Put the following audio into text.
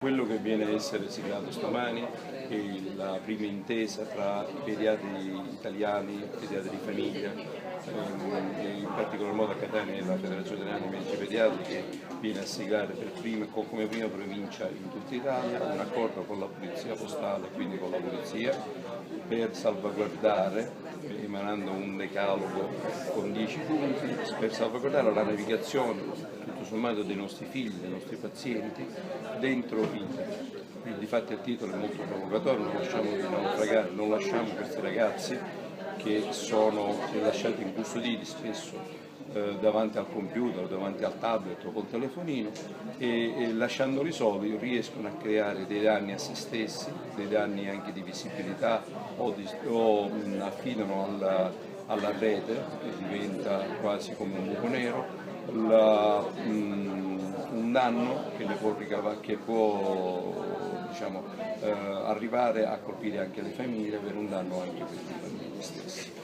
Quello che viene a essere siglato stamani è la prima intesa tra i pediatri italiani, i pediatri di famiglia, in particolar modo a Catania è la Federazione Italiana dei Medici Pediatri che viene a siglare come prima provincia in tutta Italia un accordo con la Polizia Postale, quindi con la Polizia, per salvaguardare, emanando un decalogo con 10 punti, per salvaguardare la navigazione tutto sommato dei nostri figli, dei nostri pazienti dentro internet. Quindi difatti il titolo è molto provocatorio, non lasciamo di naufragare, non lasciamo questi ragazzi che sono lasciati incustoditi spesso davanti al computer, davanti al tablet o col telefonino e lasciandoli soli riescono a creare dei danni a se stessi, dei danni anche di visibilità o affidano alla rete che diventa quasi come un buco nero, un danno che può diciamo, arrivare a colpire anche le famiglie, avere un danno anche per i bambini stessi.